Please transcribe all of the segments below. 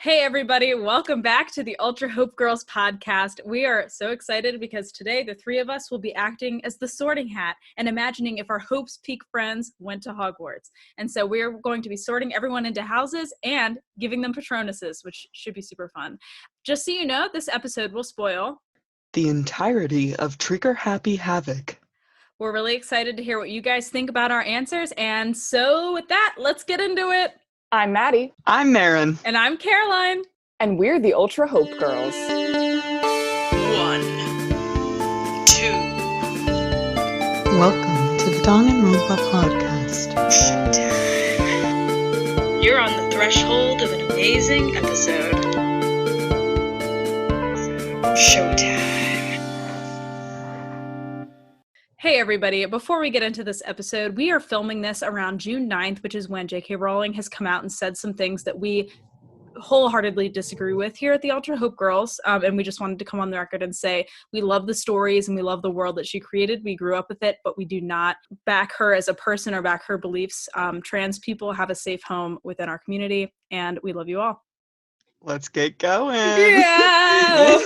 Hey everybody, welcome back to the Ultra Hope Girls podcast. We are so excited because today the three of us will be acting as the Sorting Hat and imagining if our Hope's Peak friends went to Hogwarts. And so we're going to be sorting everyone into houses and giving them Patronuses, which should be super fun. Just so you know, this episode will spoil the entirety of Trigger Happy Havoc. We're really excited to hear what you guys think about our answers. And so with that, let's get into it. I'm Maddie. I'm Marin. And I'm Caroline. And we're the Ultra Hope Girls. 1, 2. Welcome to the Danganronpa podcast. Showtime. You're on the threshold of an amazing episode. Showtime. Hey everybody, before we get into this episode, we are filming this around June 9th, which is when J.K. Rowling has come out and said some things that we wholeheartedly disagree with here at the Ultra Hope Girls, and we just wanted to come on the record and say we love the stories and we love the world that she created. We grew up with it, but we do not back her as a person or back her beliefs. Trans people have a safe home within our community, and we love you all. Let's get going. Yeah!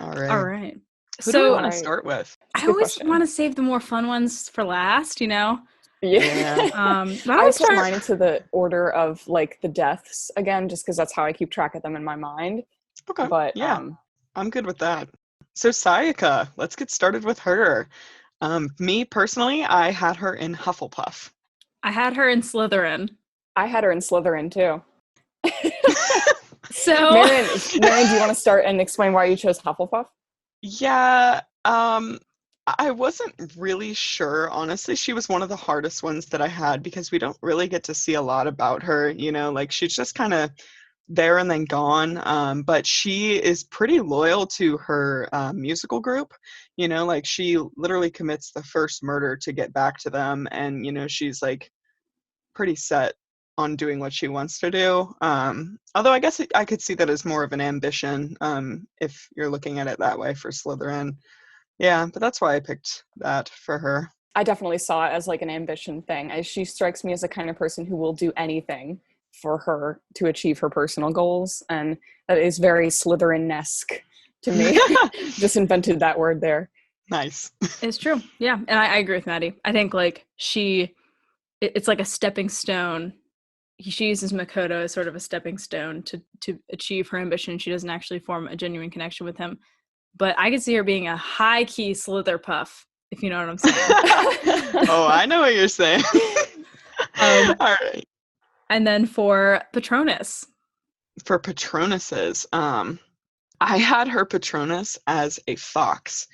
All right. All right. Who do we want to start with? I always want to save the more fun ones for last, you know? Yeah. I put mine into the order of like the deaths again, just because that's how I keep track of them in my mind. Okay. But yeah, I'm good with that. So Sayaka, let's get started with her. Me personally, I had her in Hufflepuff. I had her in Slytherin. I had her in Slytherin too. So Marin, do you want to start and explain why you chose Hufflepuff? Yeah, I wasn't really sure, honestly. She was one of the hardest ones that I had because we don't really get to see a lot about her, you know, like she's just kind of there and then gone. But she is pretty loyal to her musical group, you know, like she literally commits the first murder to get back to them. And, you know, she's like pretty set on doing what she wants to do. Although I guess I could see that as more of an ambition, if you're looking at it that way for Slytherin. Yeah, but that's why I picked that for her. I definitely saw it as like an ambition thing. She strikes me as the kind of person who will do anything for her to achieve her personal goals, and that is very Slytherin-esque to me. Just invented that word there. Nice. It's true. Yeah, and I agree with Maddie. I think like it's like a stepping stone. She uses Makoto as sort of a stepping stone to achieve her ambition. She doesn't actually form a genuine connection with him. But I could see her being a high-key Slitherpuff, if you know what I'm saying. Oh, I know what you're saying. All right. And then for Patronus. For Patronuses, I had her Patronus as a fox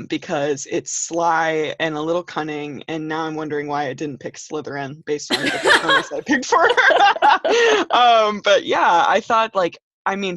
because it's sly and a little cunning, and now I'm wondering why I didn't pick Slytherin based on the Patronus I picked for her. But yeah, I thought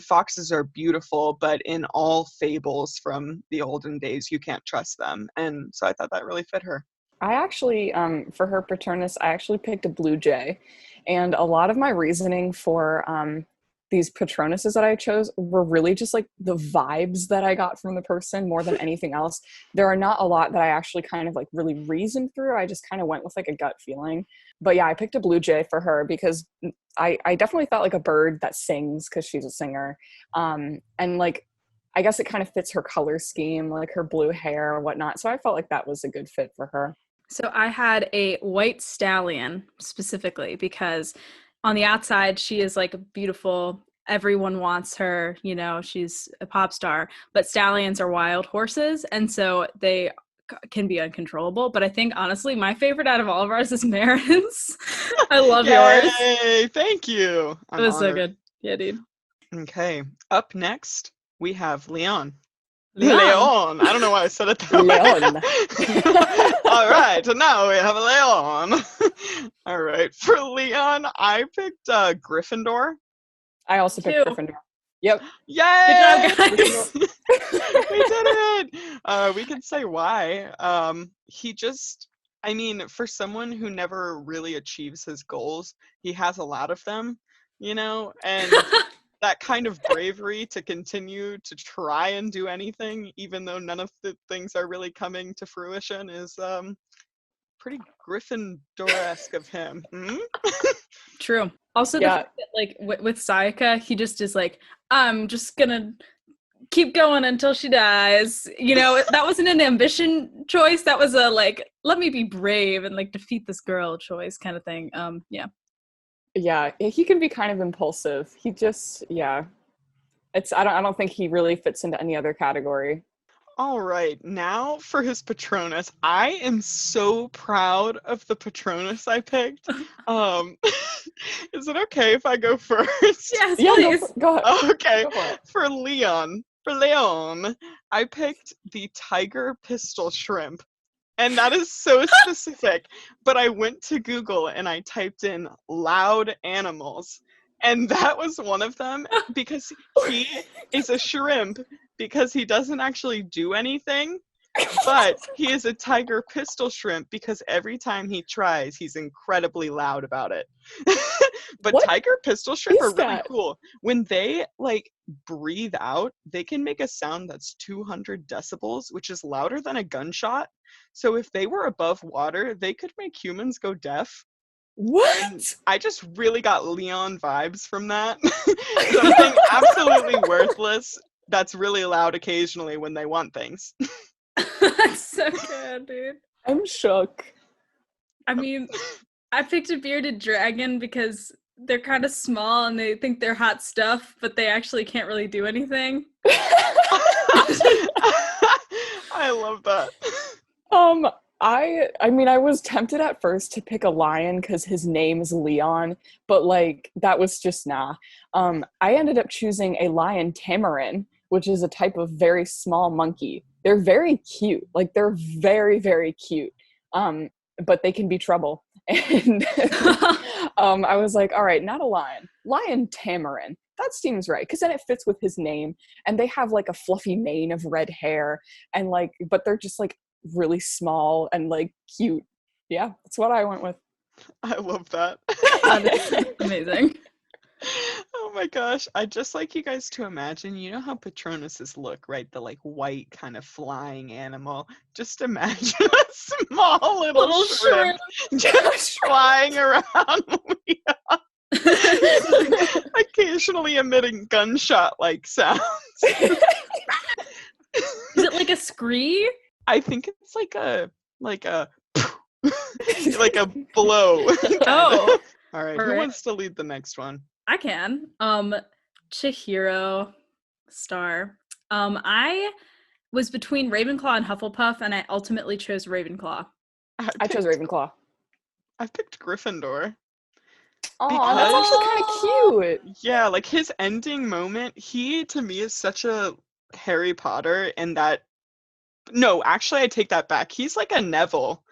foxes are beautiful, but in all fables from the olden days, you can't trust them. And so I thought that really fit her. I actually, for her Patronus, I actually picked a blue jay. And a lot of my reasoning for these Patronuses that I chose were really just like the vibes that I got from the person more than anything else. There are not a lot that I actually kind of like really reasoned through. I just kind of went with like a gut feeling. But yeah, I picked a blue jay for her because I definitely thought like a bird that sings because she's a singer. And like, I guess it kind of fits her color scheme, like her blue hair or whatnot. So I felt like that was a good fit for her. So I had a white stallion specifically because on the outside, she is like beautiful. Everyone wants her, you know, she's a pop star, but stallions are wild horses. And so they can be uncontrollable. But I think, honestly, my favorite out of all of ours is Marin's. I love yours. Yay, thank you. It was so good. Yeah, dude. Okay, up next, we have Leon. Leon. I don't know why I said it that way. All right, so now we have Leon. All right, for Leon, I picked Gryffindor. I also picked Gryffindor. Yep. Yay! Good job, guys. We did it. We can say why. For someone who never really achieves his goals, he has a lot of them, you know, and that kind of bravery to continue to try and do anything, even though none of the things are really coming to fruition, is pretty Gryffindor-esque of him. Hmm? True. Also, the Yeah. fact that, like, with Sayaka, he just is like, I'm just gonna keep going until she dies. You know, that wasn't an ambition choice. That was a, like, let me be brave and, like, defeat this girl choice kind of thing. Yeah. Yeah, he can be kind of impulsive. He just, yeah. I don't think he really fits into any other category. All right, now for his Patronus. I am so proud of the Patronus I picked. Is it okay if I go first? Yes, Yeah, please. go ahead. Okay, Go for it. for Leon, I picked the tiger pistol shrimp. And that is so specific. But I went to Google and I typed in loud animals. And that was one of them because he is a shrimp because he doesn't actually do anything. But he is a tiger pistol shrimp because every time he tries, he's incredibly loud about it. But What tiger pistol shrimp is are really that? cool. When they like breathe out, they can make a sound that's 200 decibels, which is louder than a gunshot. So if they were above water, they could make humans go deaf. And What? I just really got Leon vibes from that. Something absolutely worthless that's really loud occasionally when they want things. That's so good, dude. I'm shook. I mean, I picked a bearded dragon because they're kind of small and they think they're hot stuff, but they actually can't really do anything. I love that. I mean, I was tempted at first to pick a lion because his name is Leon, but like that was just nah. I ended up choosing a lion tamarin, which is a type of very small monkey. They're very cute, like they're very, very cute. But they can be trouble. And I was like, all right, not a lion tamarin. That seems right because then it fits with his name, and they have like a fluffy mane of red hair, and like, but they're just like really small and like cute. Yeah, that's what I went with. I love that. That is amazing. Oh my gosh. I'd just like you guys to imagine, you know how Patronuses look, right? The like white kind of flying animal. Just imagine a small little shrimp just flying around, occasionally emitting gunshot-like sounds. Is it like a scree? I think it's like a like a blow. Oh, All right. all Who right. wants to lead the next one? I can. Chihiro star. I was between Ravenclaw and Hufflepuff, and I ultimately chose Ravenclaw. I chose Ravenclaw. I picked Gryffindor. Oh, that's actually kind of cute. Yeah, like his ending moment, he to me is such a Harry Potter in that. No, actually, I take that back. He's like a Neville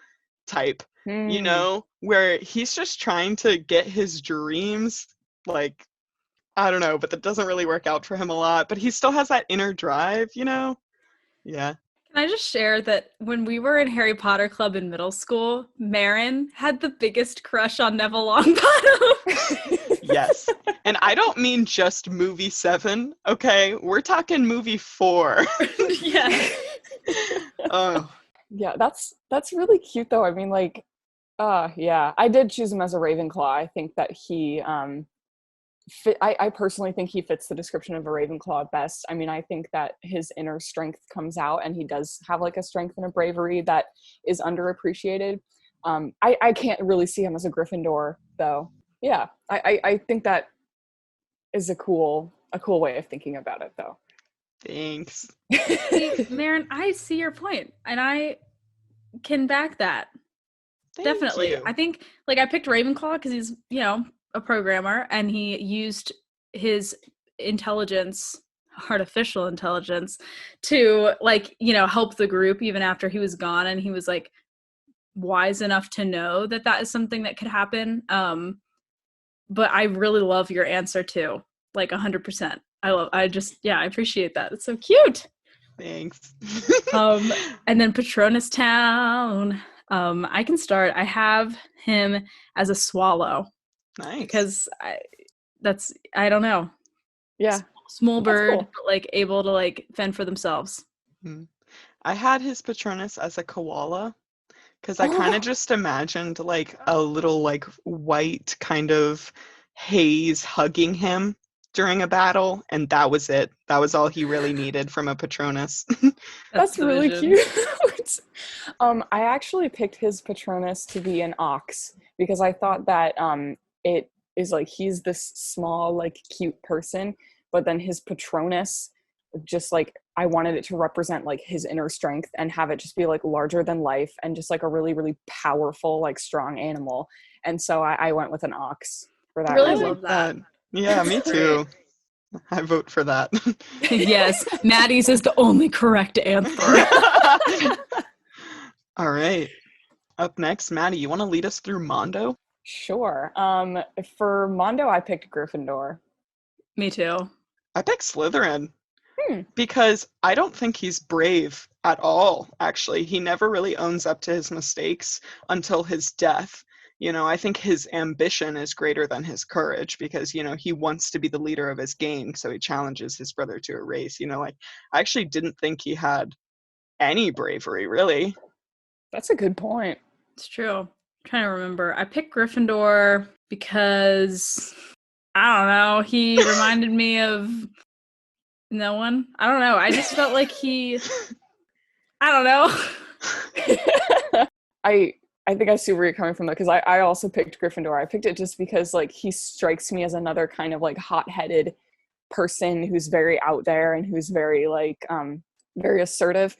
type, you know, where he's just trying to get his dreams, like, I don't know, but that doesn't really work out for him a lot. But he still has that inner drive, you know? Yeah. Can I just share that when we were in Harry Potter Club in middle school, Marin had the biggest crush on Neville Longbottom? Yes. And I don't mean just movie 7, okay? We're talking movie 4. Yeah. Oh. Yeah, that's really cute though. I mean, like, yeah, I did choose him as a Ravenclaw. I think that he I personally think he fits the description of a Ravenclaw best. I mean, I think that his inner strength comes out, and he does have like a strength and a bravery that is underappreciated. I can't really see him as a Gryffindor though. Yeah, I think that is a cool way of thinking about it though. Thanks. See, Marin, I see your point, and I can back that. Thank Definitely. you. I think, like, I picked Ravenclaw because he's, you know, a programmer, and he used his intelligence, artificial intelligence, to, like, you know, help the group even after he was gone, and he was, like, wise enough to know that that is something that could happen. But I really love your answer too, like 100%. I appreciate that. It's so cute. Thanks. And then Patronus Town. I can start. I have him as a swallow. Nice. Because I don't know. Yeah. Small bird, cool. but like able to like fend for themselves. I had his Patronus as a koala Because I kind of just imagined like a little like white kind of haze hugging him during a battle, and that was it. That was all he really needed from a Patronus. That's the really vision. cute. I actually picked his Patronus to be an ox because I thought that it is like he's this small, like cute person, but then his Patronus just like I wanted it to represent like his inner strength and have it just be like larger than life and just like a really, really powerful, like strong animal. And so I went with an ox for that Really reason. love that. Yeah, me too. I vote for that. Yes, Maddie's is the only correct answer. All right. Up next, Maddie, you want to lead us through Mondo? Sure. For Mondo, I picked Gryffindor. Me too. I picked Slytherin because I don't think he's brave at all, actually. He never really owns up to his mistakes until his death. You know, I think his ambition is greater than his courage because, you know, he wants to be the leader of his gang, so he challenges his brother to a race. You know, like, I actually didn't think he had any bravery, really. That's a good point. It's true. I'm trying to remember. I picked Gryffindor because I don't know. He reminded me of no one. I don't know. I just felt like I don't know. I think I see where you're coming from though, because I also picked Gryffindor. I picked it just because like he strikes me as another kind of like hot-headed person who's very out there and who's very like very assertive.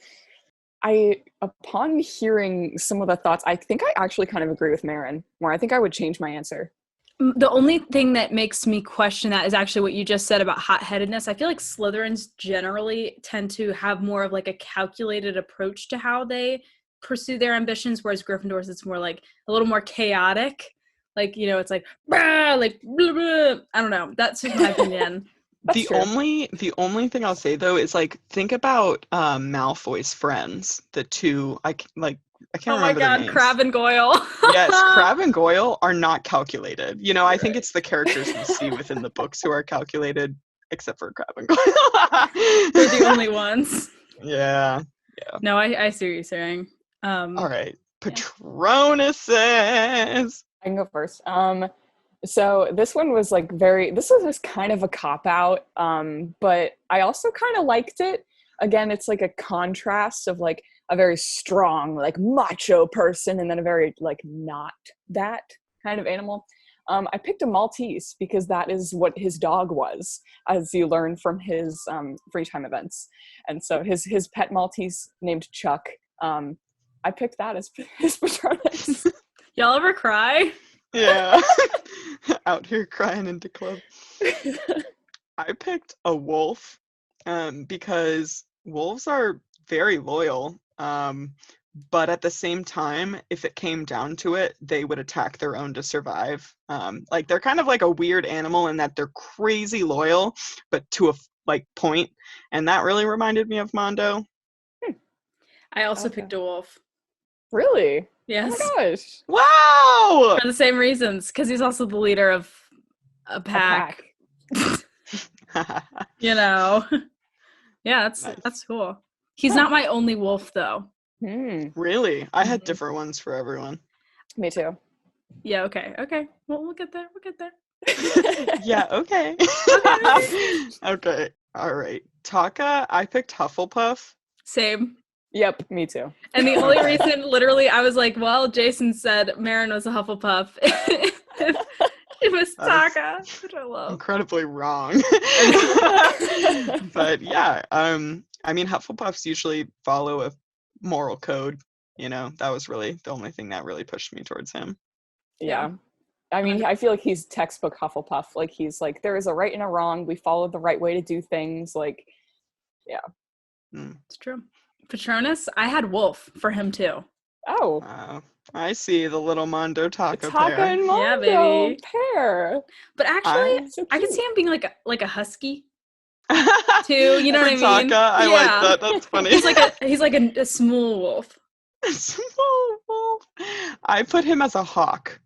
Upon hearing some of the thoughts, I think I actually kind of agree with Marin, where I think I would change my answer. The only thing that makes me question that is actually what you just said about hot-headedness. I feel like Slytherins generally tend to have more of like a calculated approach to how they pursue their ambitions, whereas Gryffindors, it's more like a little more chaotic. Like, you know, it's like, like, blah, blah. I don't know. That's just my opinion. The only thing I'll say though is like think about Malfoy's friends, the two I can't remember their names. Crabbe and Goyle. Yes, Crabbe and Goyle are not calculated. You know, I think it's the characters we see within the books who are calculated, except for Crabbe and Goyle. They're the only ones. Yeah. No, I see what you're saying. All right, Patronuses. I can go first. So this one was like this was just kind of a cop-out, but I also kind of liked it. Again, it's like a contrast of like a very strong, like macho person and then a very like not that kind of animal. I picked a Maltese because that is what his dog was, as you learn from his free time events. And so his pet Maltese named Chuck, I picked that as his Patronus. Y'all ever cry? Yeah. Out here crying into club. I picked a wolf because wolves are very loyal. But at the same time, if it came down to it, they would attack their own to survive. Like they're kind of like a weird animal in that they're crazy loyal, but to a like point. And that really reminded me of Mondo. I also picked a wolf. Really? Yes. Oh my gosh. Wow! For the same reasons, because he's also the leader of a pack. You know. Yeah, that's cool. He's not my only wolf though. Really? I had different ones for everyone. Me too. Yeah, okay. Well, we'll get there. Yeah, okay. Okay. All right. Taka, I picked Hufflepuff. Same. Yep, me too. And the only reason, literally, I was like, well, Jason said Marin was a Hufflepuff. It was Taka, which I love. Incredibly wrong. But yeah, I mean, Hufflepuffs usually follow a moral code. You know, that was really the only thing that really pushed me towards him. Yeah. I mean, I feel like he's textbook Hufflepuff. Like, he's like, there is a right and a wrong. We follow the right way to do things. Like, yeah. It's true. Patronus, I had Wolf for him too. Oh. I see the little Mondo Taka Taka pair. and Mondo Yeah, baby. pair. But actually, So I could cute. see him being like a husky too. You know what I mean? Taka, I like that. That's funny. He's like a small wolf. Small wolf. I put him as a hawk.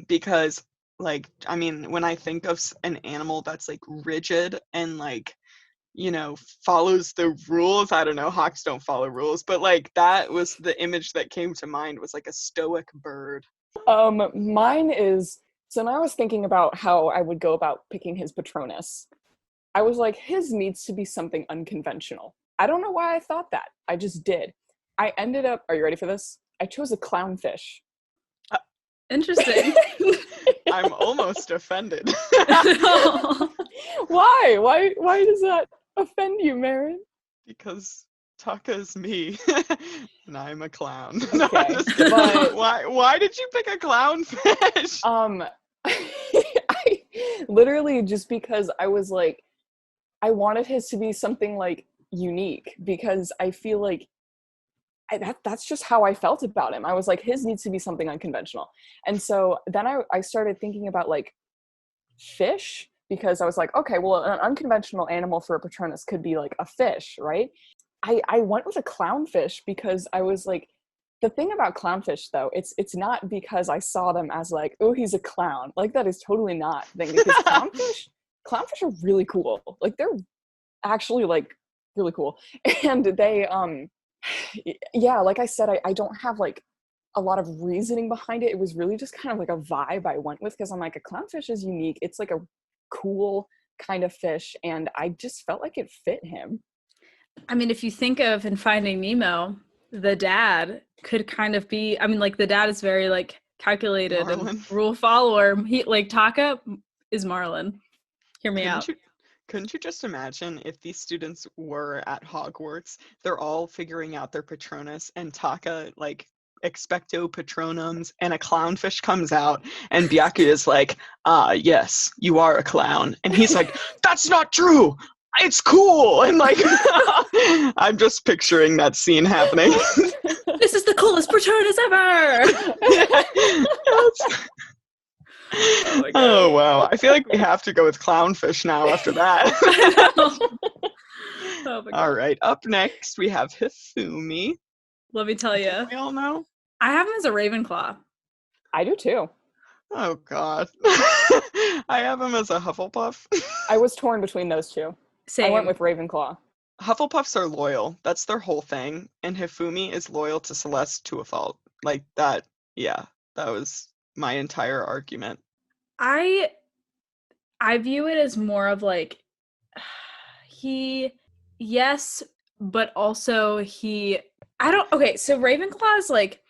Because like, I mean, when I think of an animal that's like rigid and like follows the rules. I don't know, hawks don't follow rules, but like that was the image that came to mind, was like a stoic bird. Mine is, so when I was thinking about how I would go about picking his Patronus, I was like, his needs to be something unconventional. I don't know why I thought that. I just did. I ended up, are you ready for this? I chose a clownfish. Interesting. I'm almost offended. Why? Why does that offend you, Marin? Because Taka is me, and I'm a clown. Okay, No, I'm just kidding. but Why did you pick a clownfish? I literally just because I was like, I wanted his to be something like unique, because I feel like that's just how I felt about him. I was like, his needs to be something unconventional. And so then I started thinking about like fish, because I was like, okay, well, an unconventional animal for a Patronus could be like a fish, right? I went with a clownfish because I was like, the thing about clownfish though, it's not because I saw them as like, oh, he's a clown. Like that is totally not the thing, because clownfish are really cool. Like they're actually like really cool. And they yeah, like I said, I don't have like a lot of reasoning behind it. It was really just kind of like a vibe I went with, because I'm like, a clownfish is unique. It's like a cool kind of fish, and I just felt like it fit him. I mean, if you think of in Finding Nemo, the dad could kind of be, I mean, like the dad is very like calculated Marlin. and rule follower. He like Taka is Marlin. Hear me out. Couldn't you just imagine if these students were at Hogwarts, they're all figuring out their Patronus, and Taka like expecto patronums, and a clownfish comes out, and Byaku is like, yes, you are a clown, and he's like, that's not true, it's cool, and like I'm just picturing that scene happening. This is the coolest Patronus ever. Oh wow, I feel like we have to go with clownfish now after that. Oh my God. All right, up next we have Hifumi. Let me tell you, We all know. I have him as a Ravenclaw. I do too. Oh God. I have him as a Hufflepuff. I was torn between those two. Same. I went with Ravenclaw. Hufflepuffs are loyal. That's their whole thing. And Hifumi is loyal to Celeste to a fault. Like that, yeah, that was my entire argument. I view it as more of like yes, but also okay, so Ravenclaw is like,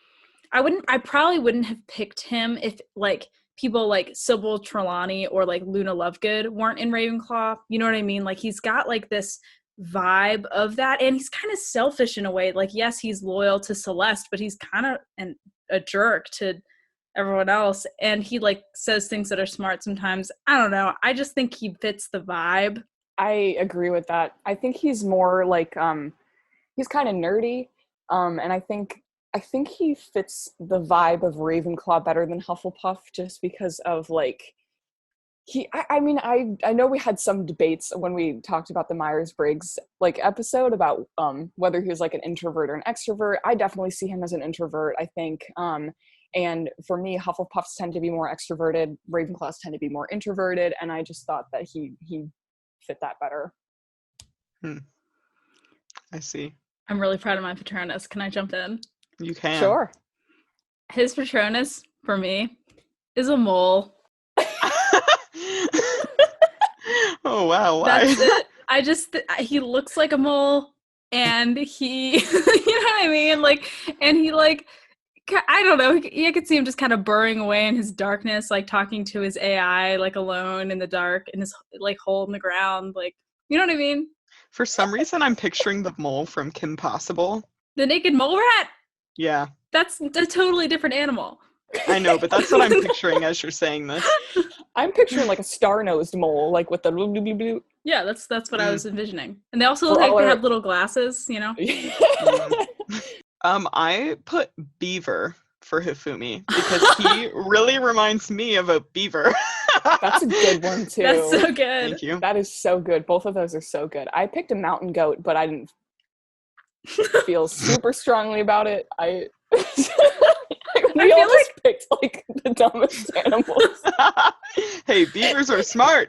I probably wouldn't have picked him if like people like Sybil Trelawney or like Luna Lovegood weren't in Ravenclaw. You know what I mean? Like he's got like this vibe of that, and he's kind of selfish in a way. Like yes, he's loyal to Celeste, but he's kind of a jerk to everyone else, and he like says things that are smart sometimes. I don't know, I just think he fits the vibe. I agree with that. I think he's more like he's kind of nerdy, and I think he fits the vibe of Ravenclaw better than Hufflepuff, just because of like I mean, I know we had some debates when we talked about the Myers-Briggs like episode about whether he was like an introvert or an extrovert. I definitely see him as an introvert, I think. And for me, Hufflepuffs tend to be more extroverted, Ravenclaws tend to be more introverted, and I just thought that he fit that better. I see. I'm really proud of my Patronus. Can I jump in? You can. Sure. His Patronus, for me, is a mole. Oh wow, why? That's it. He looks like a mole, and he, you know what I mean? Like, and he like, I don't know, I could see him just kind of burrowing away in his darkness, like talking to his AI, like alone in the dark, in his like hole in the ground, like, you know what I mean? For some reason, I'm picturing the mole from Kim Possible. The naked mole rat? Yeah. That's a totally different animal. I know, but that's what I'm picturing as you're saying this. I'm picturing like a star-nosed mole, like with the blue. Yeah, that's what I was envisioning. And they also For like all they our- have little glasses, you know? I put beaver for Hifumi because he really reminds me of a beaver. That's a good one too. That's so good. Thank you. That is so good. Both of those are so good. I picked a mountain goat, but I didn't feel super strongly about it. We all just picked like the dumbest animals. Hey, beavers are smart.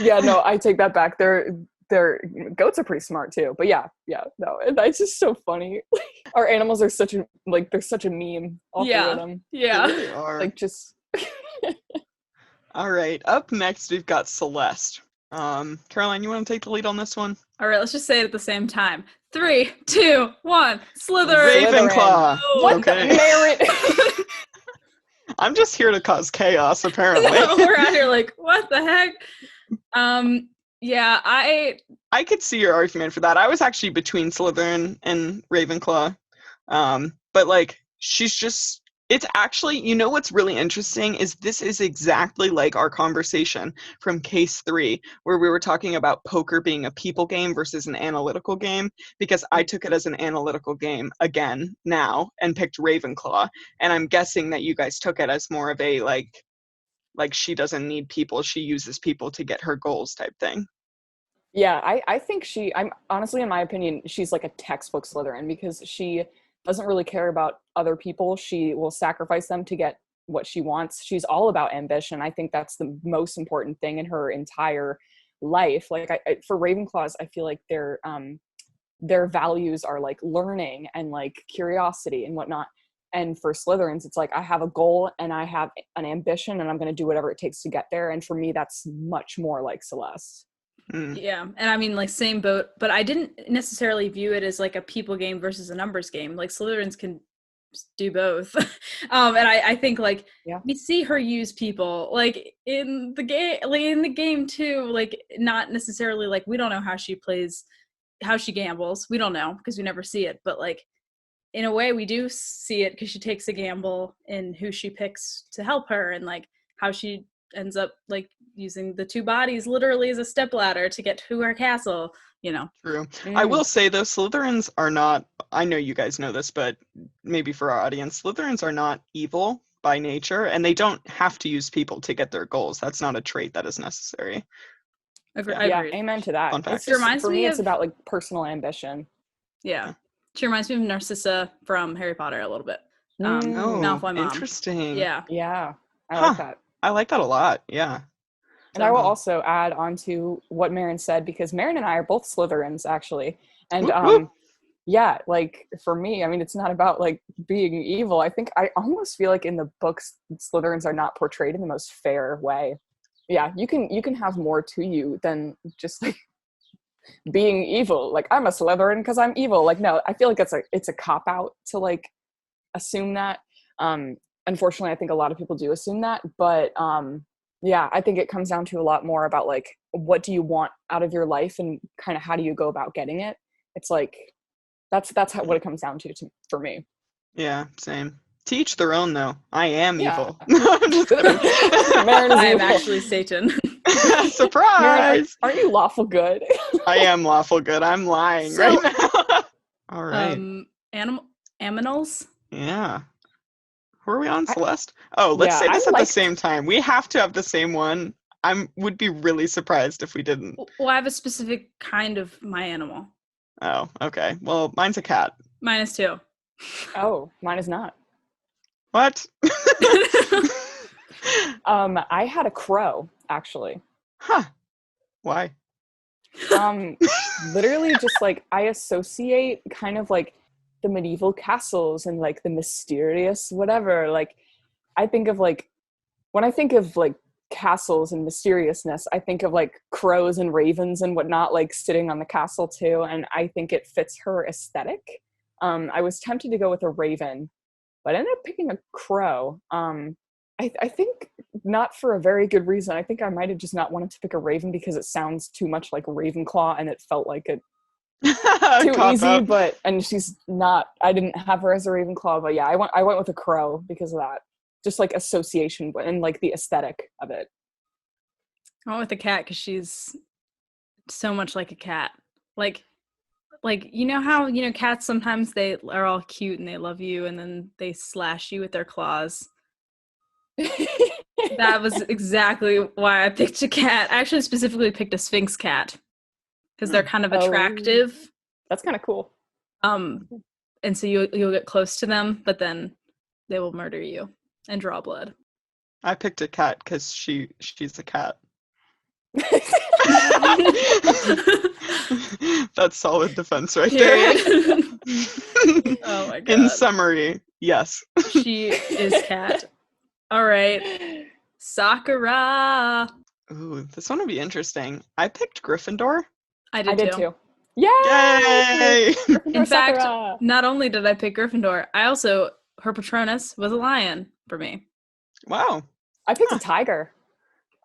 Yeah, no, I take that back. goats are pretty smart too. But yeah, no, and that's just so funny. Our animals are such a they're such a meme. All three of them. They Yeah. really are. Like just. All right, up next we've got Celeste. Caroline, you want to take the lead on this one? All right, let's just say it at the same time. 3, 2, 1. Slytherin. Ravenclaw. What Okay. the merit? I'm just here to cause chaos, apparently. We're out here like, what the heck? Yeah, I could see your argument for that. I was actually between Slytherin and Ravenclaw. But like, she's just, it's actually, you know what's really interesting is this is exactly like our conversation from case 3, where we were talking about poker being a people game versus an analytical game, because I took it as an analytical game again now and picked Ravenclaw. And I'm guessing that you guys took it as more of a like she doesn't need people, she uses people to get her goals type thing. Yeah, I think I'm honestly, in my opinion, she's like a textbook Slytherin, because she doesn't really care about other people. She will sacrifice them to get what she wants. She's all about ambition. I think that's the most important thing in her entire life. Like for Ravenclaws, I feel like their values are like learning and like curiosity and whatnot. And for Slytherins, it's like, I have a goal and I have an ambition and I'm going to do whatever it takes to get there. And for me, that's much more like Celeste. Yeah, and I mean, like, same boat, but I didn't necessarily view it as like a people game versus a numbers game. Like, Slytherins can do both. And I think like we see her use people like in the game too, like not necessarily like, we don't know how she plays, how she gambles, we don't know because we never see it, but like in a way we do see it because she takes a gamble in who she picks to help her, and like how she ends up like using the 2 bodies literally as a stepladder to get to her castle, you know. True. I will say though, Slytherins are not, I know you guys know this, but maybe for our audience, Slytherins are not evil by nature, and they don't have to use people to get their goals. That's not a trait that is necessary. Yeah, amen to that. It's just, for me, it's about like personal ambition. Yeah. She reminds me of Narcissa from Harry Potter a little bit. Malfoy mom. Interesting. Yeah. Yeah. I like that. I like that a lot. Yeah. And I will also add on to what Marin said, because Marin and I are both Slytherins, actually. And yeah, like for me, I mean, it's not about like being evil. I think I almost feel like in the books, Slytherins are not portrayed in the most fair way. Yeah, you can have more to you than just like being evil. Like, I'm a Slytherin because I'm evil. Like, no, I feel like it's a cop out to like assume that. Unfortunately, I think a lot of people do assume that, but yeah, I think it comes down to a lot more about like, what do you want out of your life and kind of how do you go about getting it? It's like, that's what it comes down to for me. Yeah, same. To each their own, though. I am evil. I'm just kidding. I am actually Satan. Surprise! Marin, aren't you lawful good? I am lawful good. I'm lying right now. All right. Aminals? Yeah. Who are we on, Celeste? Oh, let's say this at the same time. We have to have the same one. Would be really surprised if we didn't. Well, I have a specific kind of my animal. Oh, okay. Well, mine's a cat. Mine is too. Oh, mine is not. What? I had a crow, actually. Huh. Why? Literally just like, I associate kind of like the medieval castles and like the mysterious whatever. Like, I think of like, when I think of like castles and mysteriousness, I think of like crows and ravens and whatnot, like sitting on the castle too, and I think it fits her aesthetic. I was tempted to go with a raven, but I ended up picking a crow. I think not for a very good reason. I think I might have just not wanted to pick a raven because it sounds too much like Ravenclaw, and it felt like it too easy. But and she's not. I didn't have her as a Ravenclaw, but yeah, I went with a crow because of that. Just like association and like the aesthetic of it. I went with a cat because she's so much like a cat. Like you know how cats sometimes they are all cute and they love you and then they slash you with their claws. That was exactly why I picked a cat. I actually specifically picked a Sphinx cat because they're kind of attractive. That's kind of cool. And so you'll get close to them, but then they will murder you and draw blood. I picked a cat because she's a cat. That's solid defense right there. Period. Oh my god. In summary, yes. She is cat. All right. Sakura. Ooh, this one will be interesting. I picked Gryffindor. I I did did too. too. Yay! Yay! In fact, Sakura. not only did I pick Gryffindor, her Patronus was a lion for me. Wow. I picked a tiger.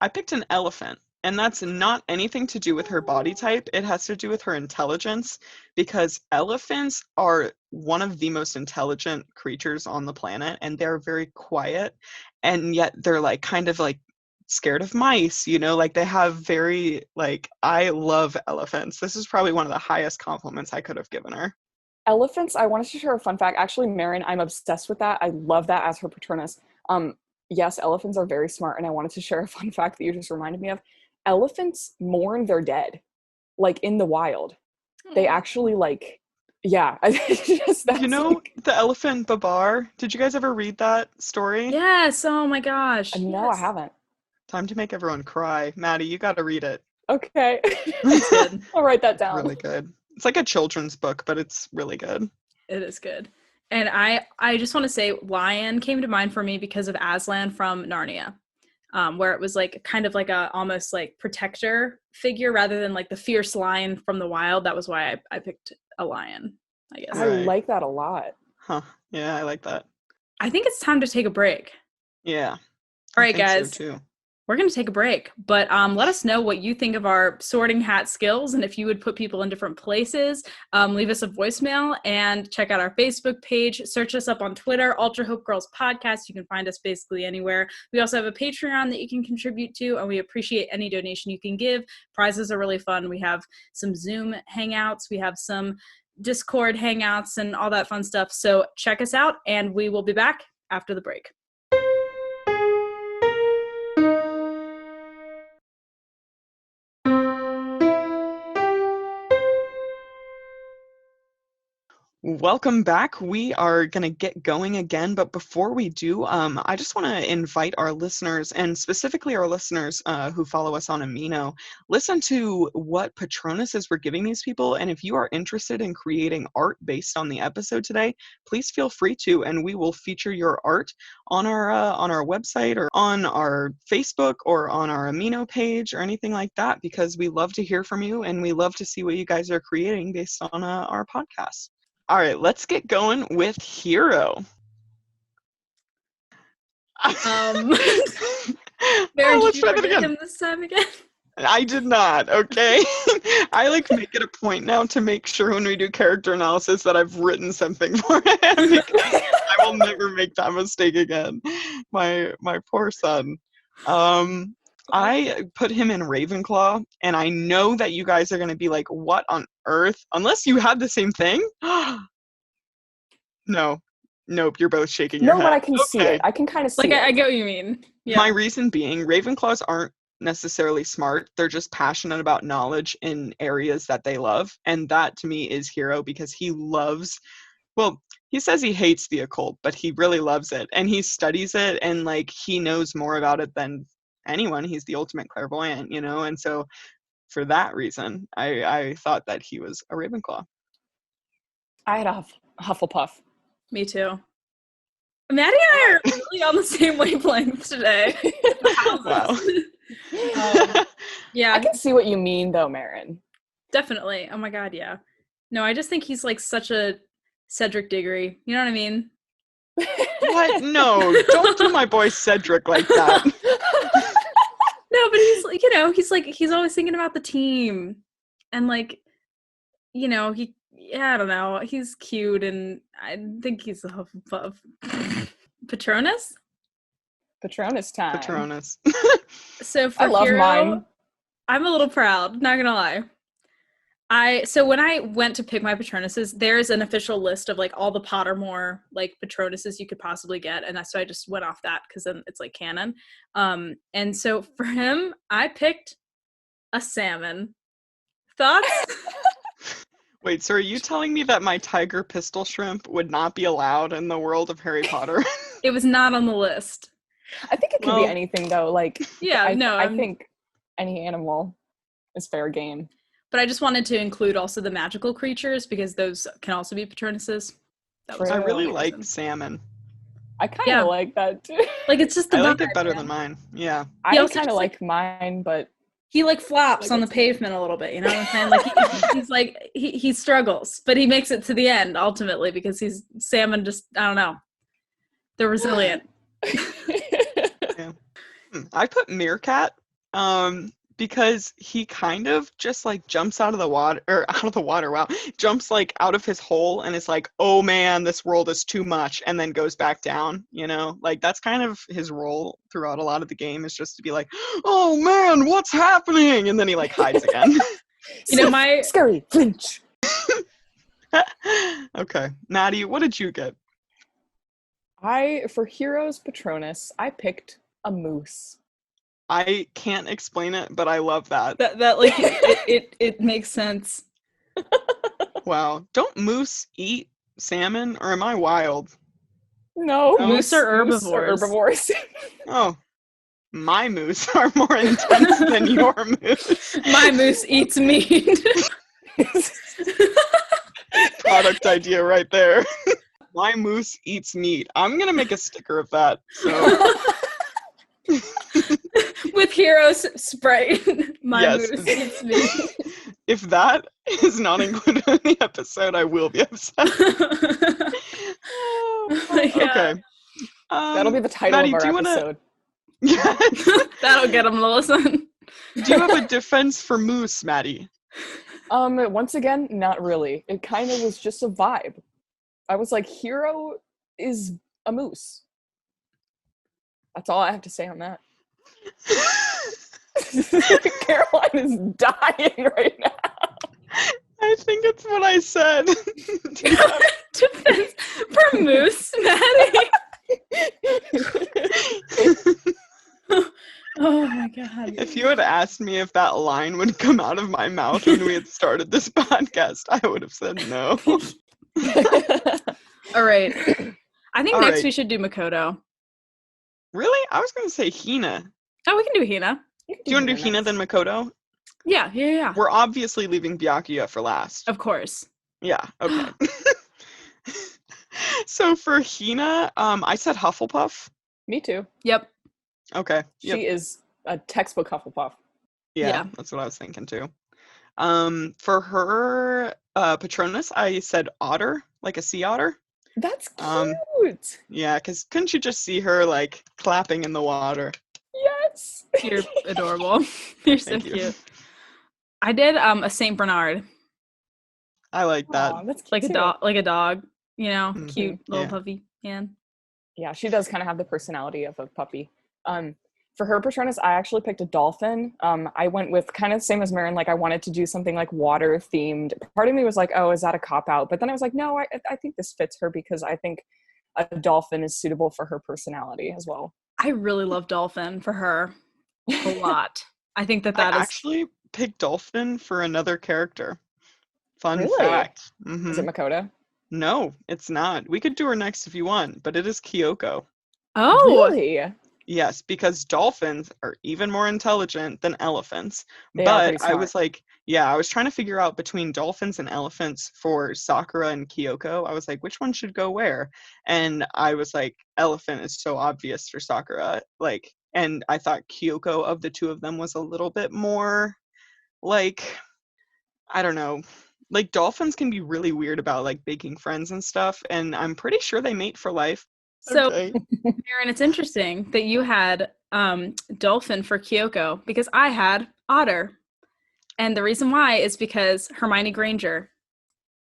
I picked an elephant, and that's not anything to do with her body type. It has to do with her intelligence, because elephants are one of the most intelligent creatures on the planet, and they're very quiet, and yet they're like kind of like scared of mice, you know, like they have very like, I love elephants. This is probably one of the highest compliments I could have given her. Elephants, I wanted to share a fun fact. Actually, Marin, I'm obsessed with that. I love that as her Patronus. Yes, elephants are very smart, and I wanted to share a fun fact that you just reminded me of. Elephants mourn their dead, like in the wild. They actually like, yeah. You know, the elephant Babar? Did you guys ever read that story? Yes. Oh my gosh. No, I Yes. haven't. Time to make everyone cry. Maddie, you got to read it. Okay. It's good. I'll write that down. Really good. It's like a children's book, but it's really good. It is good. And I just want to say lion came to mind for me because of Aslan from Narnia, where it was like kind of like a almost like protector figure rather than like the fierce lion from the wild. That was why I picked a lion, I guess. I Right. like that a lot. Huh. Yeah, I like that. I think it's time to take a break. Yeah. All I right, think so, guys. too. We're going to take a break, but let us know what you think of our sorting hat skills and if you would put people in different places. Leave us a voicemail and check out our Facebook page. Search us up on Twitter, Ultra Hope Girls Podcast. You can find us basically anywhere. We also have a Patreon that you can contribute to, and we appreciate any donation you can give. Prizes are really fun. We have some Zoom hangouts. We have some Discord hangouts and all that fun stuff. So check us out, and we will be back after the break. Welcome back. We are going to get going again, but before we do, I just want to invite our listeners, and specifically our listeners who follow us on Amino, listen to what Patronuses we're giving these people, and if you are interested in creating art based on the episode today, please feel free to, and we will feature your art on our website or on our Facebook or on our Amino page or anything like that, because we love to hear from you, and we love to see what you guys are creating based on our podcast. All right, let's get going with Hero. Baron, let's did you try that forget again. him this time again? I did not, okay? I like make it a point now to make sure when we do character analysis that I've written something for him, because I will never make that mistake again. My poor son. I put him in Ravenclaw, and I know that you guys are going to be like, what on earth? Unless you had the same thing? No. Nope, you're both shaking your No, head. but I can see Okay. it. I can kind of see Like, it. I get what you mean. Yeah. My reason being, Ravenclaws aren't necessarily smart. They're just passionate about knowledge in areas that they love. And that, to me, is Hero, because he loves... Well, he says he hates the occult, but he really loves it. And he studies it, and, like, he knows more about it than anyone. He's the ultimate clairvoyant, you know? And so, for that reason, I thought that he was a Ravenclaw. I had a Hufflepuff. Me too. Maddie and I are really on the same wavelength today. Wow. Yeah, I can see what you mean, though, Marin. definitely. Oh my god, yeah. No, I just think he's like such a Cedric Diggory. You know what I mean? What? No, don't do my boy Cedric like that. No, but he's like, you know, he's always thinking about the team. And like, you know, I don't know. He's cute, and I think he's a Hufflepuff. Patronus? Patronus time. Patronus. So for I love Hero, mine. I'm a little proud, not gonna lie. So when I went to pick my Patronuses, there's an official list of like all the Pottermore like Patronuses you could possibly get, and so I just went off that because then it's like canon. And so for him, I picked a salmon. Thoughts? Wait, so are you telling me that my tiger pistol shrimp would not be allowed in the world of Harry Potter? It was not on the list. I think it could Well, be anything, though. Like, Yeah, I no, think any animal is fair game. But I just wanted to include also the magical creatures because those can also be Patronuses. That was I True. really the like reason. salmon. I kind of Yeah. like that too. Like it's just the I like vibe, it better man. than mine. Yeah. I also kind of just, like mine, but He like flops Like, on the it's- pavement a little bit, you know what I'm saying? Like he's like he struggles, but he makes it to the end ultimately because he's salmon. Just I don't know, they're resilient. I put meerkat because he kind of just like jumps out of the water, wow, jumps like out of his hole and is like, oh man, this world is too much, and then goes back down, you know, like that's kind of his role throughout a lot of the game, is just to be like, oh man, what's happening, and then he like hides again. You know, my scary flinch. Okay, Maddie, what did you get? For Heroes Patronus, I picked a moose. I can't explain it, but I love that. that like it makes sense. Wow. Don't moose eat salmon, or am I wild? No, Moose are herbivores. herbivores. Oh, my moose are more intense than your moose. My moose eats meat. Product idea right there. My moose eats meat. I'm gonna make a sticker of that. So With Heroes Sprite. My yes, moose eats meat. if that is not included in the episode, I will be upset. Okay. That'll be the title Maddie, of do our you wanna- episode. Yes. That'll get them to listen. Do you have a defense for moose, Maddie? Once again, not really. It kind of was just a vibe. I was like, Hero is a moose. That's all I have to say on that. Caroline is dying right now. I think it's what I said. Defense for moose, Maddie. Oh my god. If you had asked me if that line would come out of my mouth when we had started this podcast, I would have said no. All right. I think All next right. we should do Makoto. Really? I was going to say Hina. Oh, we can do Hina. Do you want to do Hina then Makoto? Yeah. We're obviously leaving Byakuya for last. Of course. Yeah, okay. So for Hina, I said Hufflepuff. Me too. Yep. Okay. Yep. She is a textbook Hufflepuff. Yeah, Yeah. that's what I was thinking too. For her Patronus, I said otter, like a sea otter. That's Um, cute. Yeah, because couldn't you just see her like clapping in the water? Yes. You're adorable. You're so Thank you. cute. I did a Saint Bernard, I like that. Aw, that's cute like a too. dog, you know, Mhm. cute little Yeah. puppy man. Yeah, she does kind of have the personality of a puppy. For her Patronus, I actually picked a dolphin. I went with kind of the same as Marin, like I wanted to do something like water themed. Part of me was like, oh, is that a cop out? But then I was like, no, I think this fits her because I think a dolphin is suitable for her personality as well. I really love Dolphin for her a lot. I think that I is actually picked Dolphin for another character. Fun Really? fact. Is it Makoto? No, it's not. We could do her next if you want, but it is Kyoko. Oh, Really? Yes, because dolphins are even more intelligent than elephants. They are But pretty I was smart. like, yeah, I was trying to figure out between dolphins and elephants for Sakura and Kyoko. I was like, which one should go where? And I was like, elephant is so obvious for Sakura. Like, and I thought Kyoko of the two of them was a little bit more like, I don't know. Like dolphins can be really weird about like making friends and stuff, and I'm pretty sure they mate for life. so Okay. Aaron, it's interesting that you had Dolphin for Kyoko because I had Otter. And the reason why is because Hermione Granger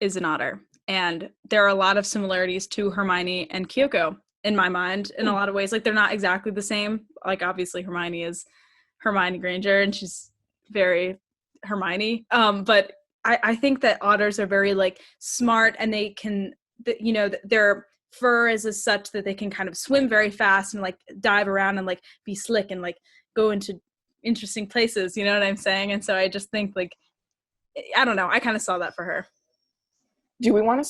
is an otter. And there are a lot of similarities to Hermione and Kyoko in my mind in a lot of ways. Like they're not exactly the same. Like obviously Hermione is Hermione Granger and she's very Hermione. But I think that otters are very like smart and they can, you know, their fur is as such that they can kind of swim very fast and like dive around and like be slick and like go into interesting places, you know what I'm saying? And so I just think like, I don't know, I kind of saw that for her. Do we want to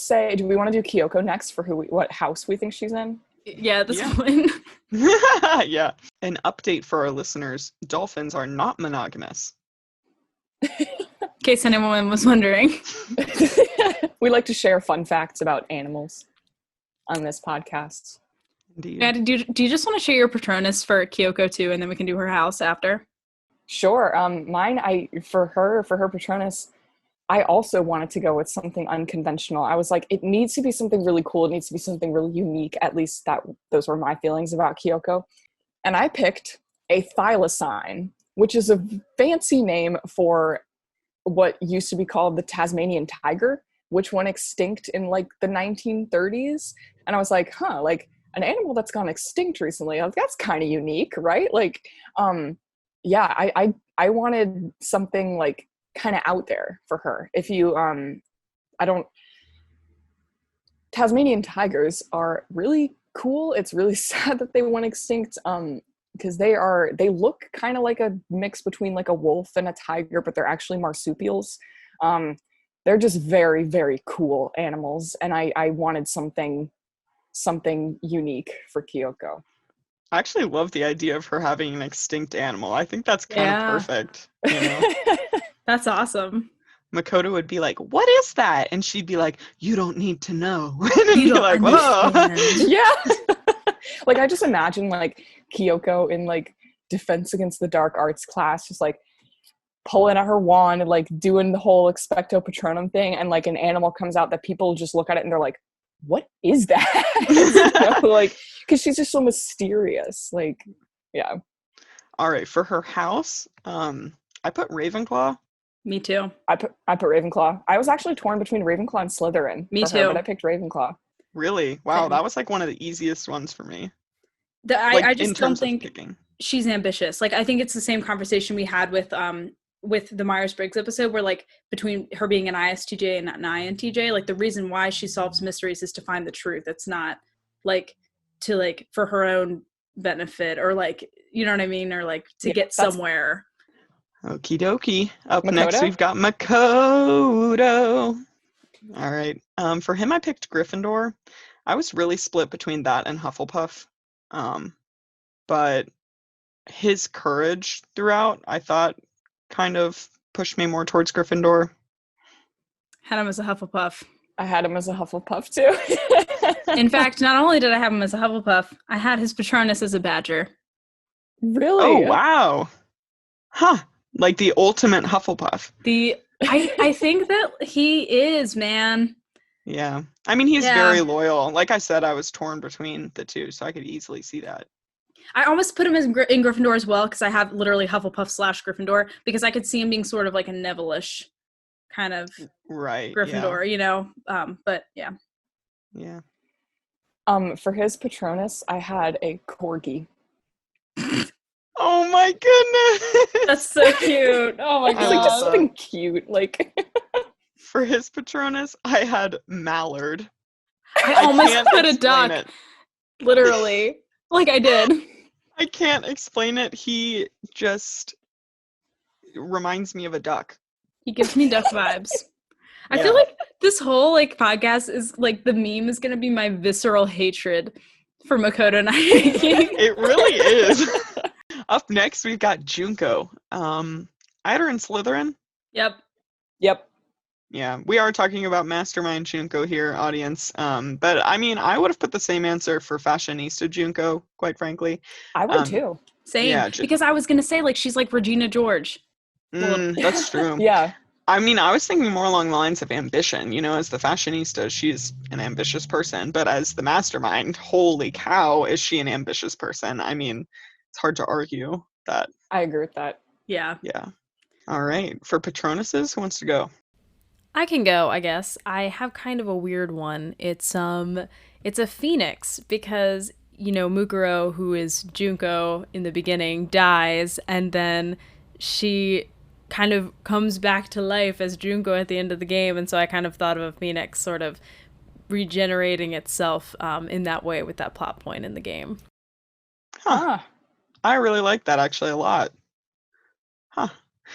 do Kyoko next for what house we think she's in? Yeah, at this Yeah. point. Yeah. An update for our listeners. Dolphins are not monogamous. case anyone was wondering. We like to share fun facts about animals on this podcast. Indeed. Yeah, do you just want to share your Patronus for Kyoko too, and then we can do her house after? Sure. Mine, for her Patronus, I also wanted to go with something unconventional. I was like, it needs to be something really cool. It needs to be something really unique. At least those were my feelings about Kyoko. And I picked a thylacine, which is a fancy name for what used to be called the Tasmanian tiger, which went extinct in like the 1930s. And I was like, like an animal that's gone extinct recently. That's kind of unique, right? Like, yeah, I wanted something like kind of out there for her. If you, Tasmanian tigers are really cool. It's really sad that they went extinct. Because they look kind of like a mix between like a wolf and a tiger, but they're actually marsupials. They're just very, very cool animals, and I wanted something unique for Kyoko. I actually love the idea of her having an extinct animal. I think that's kind of perfect. You know? That's awesome. Makoto would be like, "What is that?" And she'd be like, "You don't need to know." And it'd You be don't like, "Whoa." understand. Yeah. Like I just imagine like Kyoko in like Defense Against the Dark Arts class, just like pulling out her wand and like doing the whole Expecto Patronum thing, and like an animal comes out that people just look at it and they're like, what is that? You know, like, because she's just so mysterious. Like, yeah. All right, for her house, I put Ravenclaw. Me too. I put Ravenclaw. I was actually torn between Ravenclaw and Slytherin. Me for her, too. but I picked Ravenclaw. Really? Wow, Same. that was like one of the easiest ones for me. I in just terms don't of think picking. she's ambitious. Like, I think it's the same conversation we had with the Myers-Briggs episode, where like between her being an ISTJ and an INTJ, like the reason why she solves mysteries is to find the truth. It's not like to like for her own benefit, or like, you know what I mean, or like to get somewhere. Okie dokie. Up Makoto? next, we've got Makoto. All right. For him, I picked Gryffindor. I was really split between that and Hufflepuff. But his courage throughout, I thought, kind of pushed me more towards Gryffindor. Had him as a Hufflepuff. I had him as a Hufflepuff too. In fact, not only did I have him as a Hufflepuff, I had his Patronus as a Badger. Really? Oh, wow. Huh. Like the ultimate Hufflepuff. I think that he is, man. Yeah. I mean, he's very loyal. Like I said, I was torn between the two, so I could easily see that. I almost put him in Gryffindor as well, because I have literally Hufflepuff / Gryffindor, because I could see him being sort of like a Neville-ish kind of Gryffindor, you know? But yeah. Yeah. For his Patronus, I had a Corgi. Oh my goodness. That's so cute. Oh my god. It's like just something cute. Like for his Patronus, I had Mallard. I almost put a explain duck. it. Literally. Like I did. I can't explain it. He just reminds me of a duck. He gives me duck vibes. I feel like this whole like podcast is like the meme is gonna be my visceral hatred for Makoto and I. It really is. Up next, we've got Junko. Either in Slytherin? Yep. Yeah, we are talking about Mastermind Junko here, audience. But I mean, I would have put the same answer for Fashionista Junko, quite frankly. I would too. Same. Yeah, because I was gonna say like she's like Regina George. That's true. Yeah. I mean, I was thinking more along the lines of ambition. You know, as the fashionista, she's an ambitious person. But as the mastermind, holy cow, is she an ambitious person? I mean, it's hard to argue that. I agree with that. Yeah. Yeah. All right. For Patronuses, who wants to go? I can go, I guess. I have kind of a weird one. It's a phoenix because, you know, Mukuro, who is Junko in the beginning, dies, and then she kind of comes back to life as Junko at the end of the game, and so I kind of thought of a phoenix sort of regenerating itself in that way with that plot point in the game. Huh. I really like that actually a lot. Huh.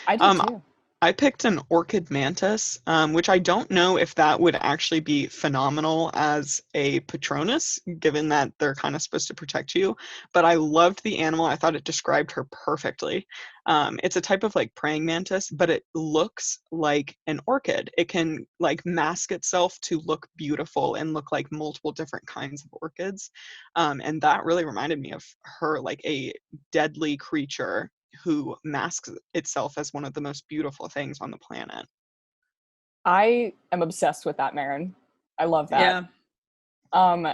I do too. I picked an orchid mantis, which I don't know if that would actually be phenomenal as a Patronus, given that they're kind of supposed to protect you. But I loved the animal. I thought it described her perfectly. It's a type of like praying mantis, but it looks like an orchid. It can like mask itself to look beautiful and look like multiple different kinds of orchids. And that really reminded me of her, like a deadly creature who masks itself as one of the most beautiful things on the planet. I am obsessed with that, Marin. I love that. Yeah. Um,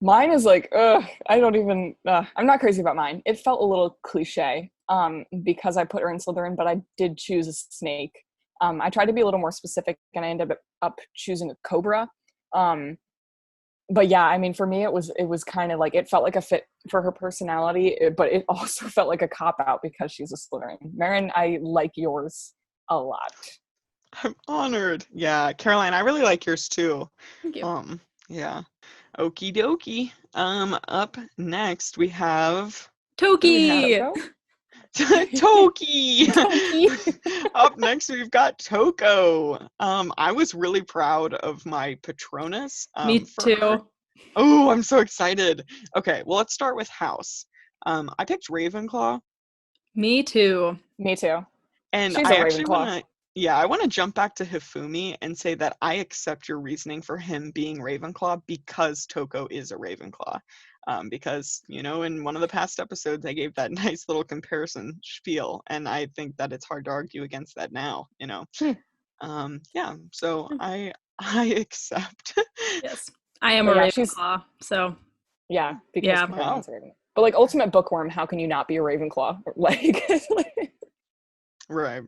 mine is like, I don't even, I'm not crazy about mine. It felt a little cliche because I put her in Slytherin, but I did choose a snake. I tried to be a little more specific and I ended up choosing a cobra. But yeah, I mean, for me, it was kind of like, it felt like a fit for her personality, but it also felt like a cop-out because she's a Slytherin. Marin, I like yours a lot. I'm honored. Yeah, Caroline, I really like yours too. Thank you. Yeah. Okie dokie. Up next we have Toki! Toki. Toki. Up next we've got Toko. I was really proud of my Patronus. Me for too. her. Oh, I'm so excited. Okay, well, let's start with house. I picked Ravenclaw. Me too. Me too. And She's I a actually Ravenclaw. I want to jump back to Hifumi and say that I accept your reasoning for him being Ravenclaw because Toko is a Ravenclaw. Because, in one of the past episodes, I gave that nice little comparison spiel, and I think that it's hard to argue against that now, Yeah, so I accept. Yes. I am But a yeah, Ravenclaw, so yeah, because Yeah. Caroline's a Ravenclaw. But like Ultimate Bookworm, how can you not be a Ravenclaw? Like, Right.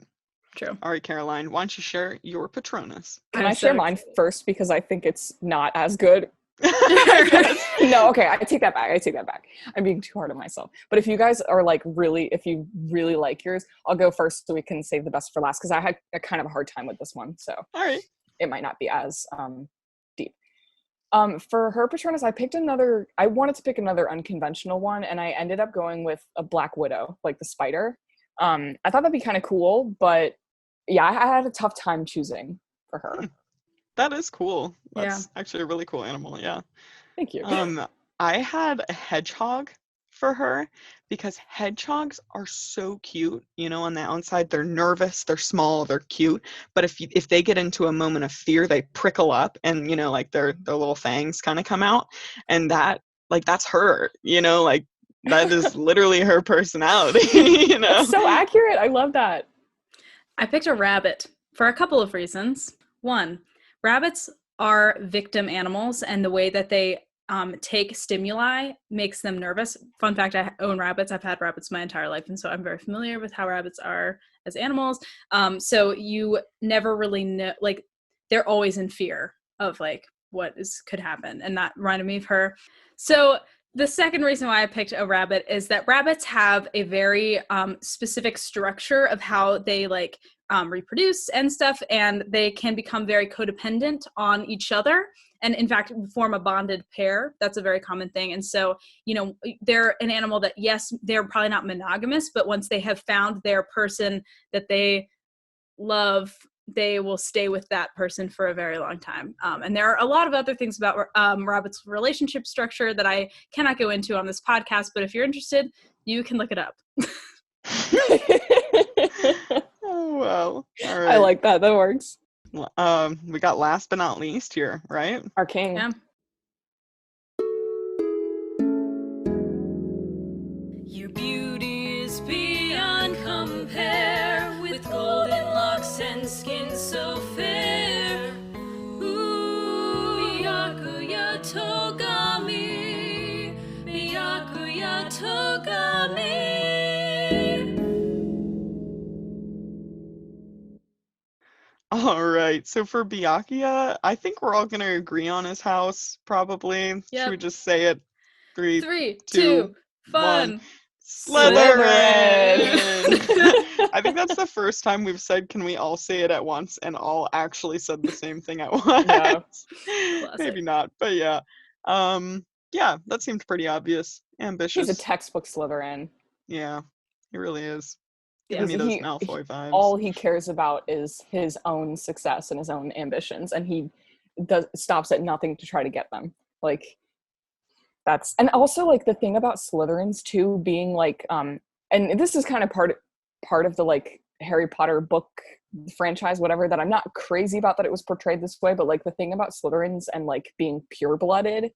true. All right, Caroline, why don't you share your Patronus? can I'm I share so mine first because I think it's not as good? Yes. No, okay, I take that back. I'm being too hard on myself. But if you guys are like if you really like yours, I'll go first so we can save the best for last because I had a kind of a hard time with this one, so All right. it might not be as deep. For her Patronus, I wanted to pick another unconventional one, and I ended up going with a Black Widow, like the spider. I thought that'd be kind of cool, but yeah, I had a tough time choosing for her. That is cool. That's Yeah. actually a really cool animal. Yeah. Thank you. I had a hedgehog for her because hedgehogs are so cute. On the outside, they're nervous, they're small, they're cute. But if they get into a moment of fear, they prickle up and, like their little fangs kind of come out. And that's her, like that is literally her personality, That's so accurate. I love that. I picked a rabbit for a couple of reasons. One, rabbits are victim animals, and the way that they take stimuli makes them nervous. Fun fact, I own rabbits. I've had rabbits my entire life, and so I'm very familiar with how rabbits are as animals. So you never really know, like, they're always in fear of, like, what could happen, and that reminded me of her. So the second reason why I picked a rabbit is that rabbits have a very specific structure of how they reproduce and stuff, and they can become very codependent on each other and in fact form a bonded pair. That's a very common thing. And so, they're an animal that, yes, they're probably not monogamous, but once they have found their person that they love, they will stay with that person for a very long time. And there are a lot of other things about rabbits' relationship structure that I cannot go into on this podcast, but if you're interested, you can look it up. Oh, well. All right. I like that. That works. We got last but not least here, right? Our king. Yeah. Your beauty is beyond compare, with golden locks and skin so fair. Ooh, Byakuya Togami, Byakuya Togami. All right. So for Byakuya, I think we're all going to agree on his house, probably. Yep. Should we just say it? 3, 3, 2, 2, fun. Slytherin! Slytherin! I think that's the first time we've said, can we all say it at once, and all actually said the same thing at once. Yeah. Maybe not, but yeah. Yeah, that seemed pretty obvious. Ambitious. He's a textbook Slytherin. Yeah, he really is. Give me those Malfoy vibes. All he cares about is his own success and his own ambitions, and he stops at nothing to try to get them. Like, that's, and also like the thing about Slytherins too being like, and this is kind of part of the like Harry Potter book franchise, whatever, that I'm not crazy about that it was portrayed this way, but like the thing about Slytherins and like being pure-blooded,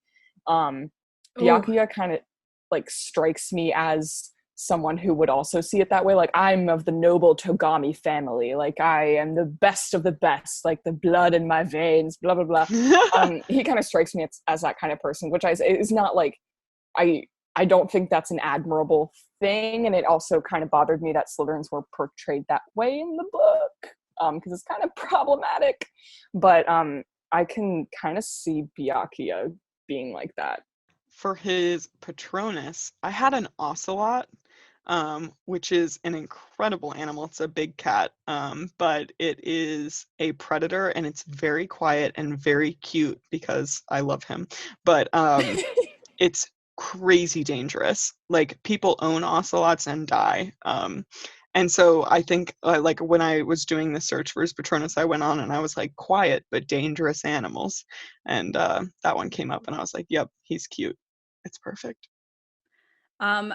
Byakuya kind of like strikes me as someone who would also see it that way. Like, I'm of the noble Togami family, like I am the best of the best, like the blood in my veins, blah blah blah. He kind of strikes me as that kind of person, which is not like, I don't think that's an admirable thing, and it also kind of bothered me that Slytherins were portrayed that way in the book, because it's kind of problematic. But I can kind of see Byakuya being like that. For his Patronus, I had an ocelot, which is an incredible animal. It's a big cat, but it is a predator, and it's very quiet and very cute because I love him. But it's crazy dangerous. Like, people own ocelots and die. And so I think like when I was doing the search for his Patronus, I went on and I was like, quiet but dangerous animals. And that one came up and I was like, yep, he's cute. It's perfect.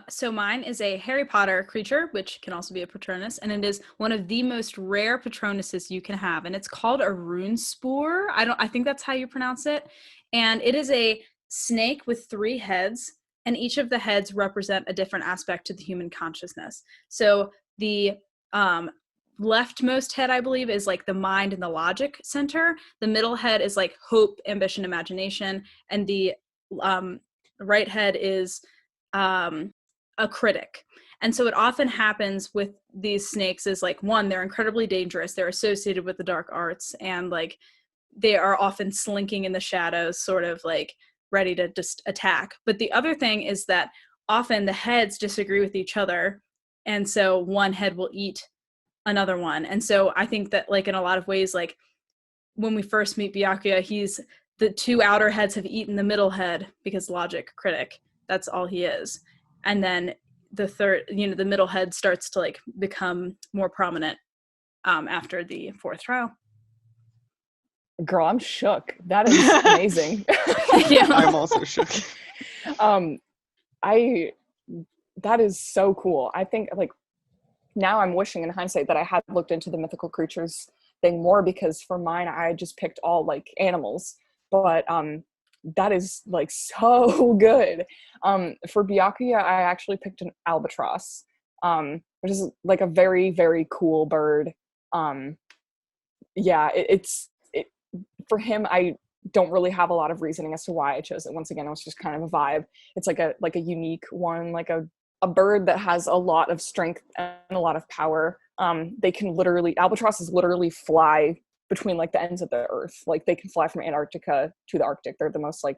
So mine is a Harry Potter creature, which can also be a Patronus, and it is one of the most rare Patronuses you can have, and it's called a rune spore. I think that's how you pronounce it. And it is a snake with 3 heads, and each of the heads represent a different aspect to the human consciousness. So the leftmost head, I believe, is like the mind and the logic center. The middle head is like hope, ambition, imagination, and the right head is a critic. And so it often happens with these snakes is like, one, they're incredibly dangerous. They're associated with the dark arts, and like they are often slinking in the shadows, sort of like ready to just attack. But the other thing is that often the heads disagree with each other, and so one head will eat another one. And so I think that like in a lot of ways, like when we first meet Byakuya, the 2 outer heads have eaten the middle head because logic, critic, that's all he is. And then the third, the middle head starts to like become more prominent after the 4th trial. Girl, I'm shook. That is amazing. Yeah. I'm also shook. That is so cool. I think like now I'm wishing in hindsight that I had looked into the mythical creatures thing more, because for mine I just picked all like animals, but that is like so good. For Byakuya, I actually picked an albatross, which is like a very, very cool bird. For him, I don't really have a lot of reasoning as to why I chose it. Once again, it was just kind of a vibe. It's like a unique one, like a bird that has a lot of strength and a lot of power. Albatrosses literally fly between like the ends of the earth. Like they can fly from Antarctica to the Arctic. They're the most like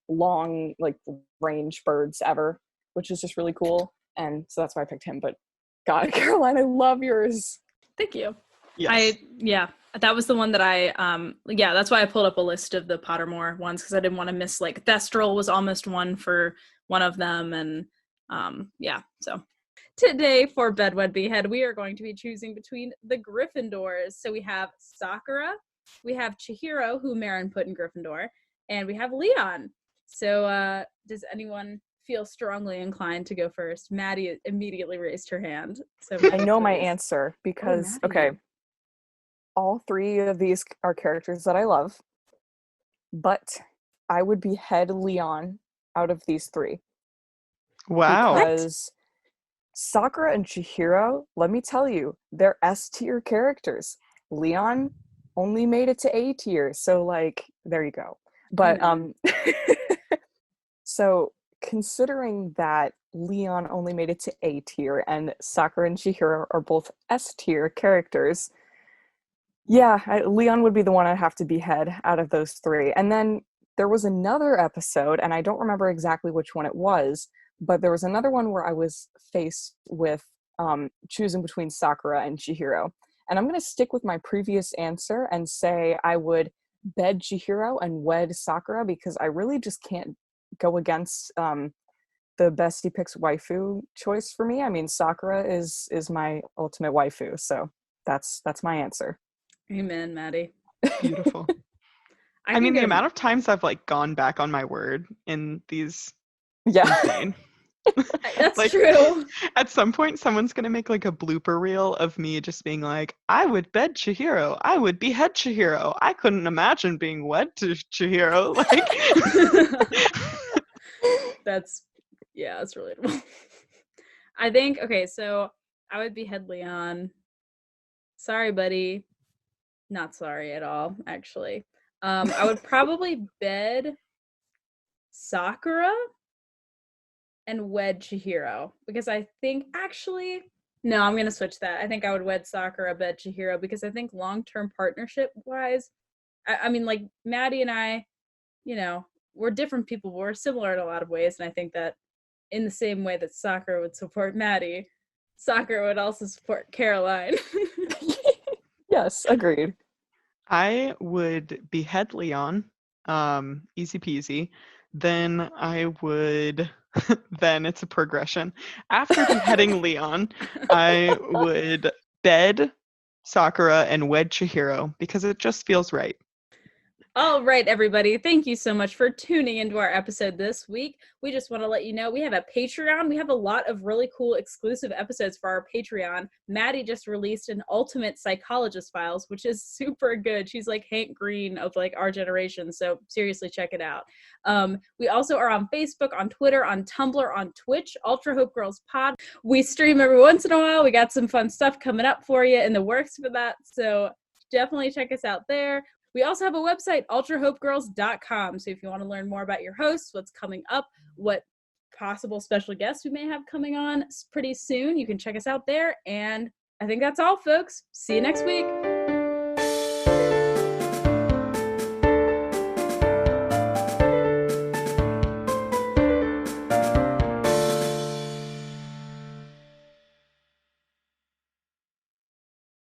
long like range birds ever, which is just really cool. And so that's why I picked him. But God, Caroline, I love yours. Thank you. Yes. That was the one that that's why I pulled up a list of the Pottermore ones, because I didn't want to miss, like Thestral was almost one for one of them, and so today for Bedwed Behead we are going to be choosing between the Gryffindors. So we have Sakura, we have Chihiro, who Marin put in Gryffindor, and we have Leon. So does anyone feel strongly inclined to go first? Maddie immediately raised her hand. So I know my answer because all 3 of these are characters that I love, but I would behead Leon out of these 3. Wow. Because Sakura and Chihiro, let me tell you, they're S-tier characters. Leon only made it to A tier, so like there you go. But so considering that Leon only made it to A tier and Sakura and Chihiro are both S tier characters, Leon would be the one I'd have to behead out of those 3. And then there was another episode, and I don't remember exactly which one it was, but there was another one where I was faced with choosing between Sakura and Chihiro. And I'm going to stick with my previous answer and say I would bed Chihiro and wed Sakura, because I really just can't go against the bestie picks waifu choice for me. I mean, Sakura is my ultimate waifu, so that's my answer. Amen, Maddie. Beautiful. I I mean, can the go- amount of times I've like gone back on my word in these Yeah. insane. That's Like, true. at some point, someone's gonna make like a blooper reel of me just being like, "I would bed Chihiro. I would behead Chihiro. I couldn't imagine being wed to Chihiro." Like, That's relatable. I think, okay, so I would behead Leon. Sorry, buddy. Not sorry at all, actually. I would probably bed Sakura and wed Chihiro because I think no, I'm gonna switch that. I think I would wed Sakura, bed Chihiro because I think long-term partnership wise, I mean, like Maddie and I, we're different people, but we're similar in a lot of ways, and I think that in the same way that Sakura would support Maddie, Sakura would also support Caroline. Yes, agreed. I would behead Leon, easy peasy. Then I would, then it's a progression. After beheading Leon, I would bed Sakura and wed Chihiro because it just feels right. All right, everybody. Thank you so much for tuning into our episode this week. We just want to let you know we have a Patreon. We have a lot of really cool exclusive episodes for our Patreon. Maddie just released an Ultimate Psychologist Files, which is super good. She's like Hank Green of like our generation. So seriously, check it out. We also are on Facebook, on Twitter, on Tumblr, on Twitch, Ultra Hope Girls Pod. We stream every once in a while. We got some fun stuff coming up for you in the works for that. So definitely check us out there. We also have a website, ultrahopegirls.com. So if you want to learn more about your hosts, what's coming up, what possible special guests we may have coming on pretty soon, you can check us out there. And I think that's all, folks. See you next week.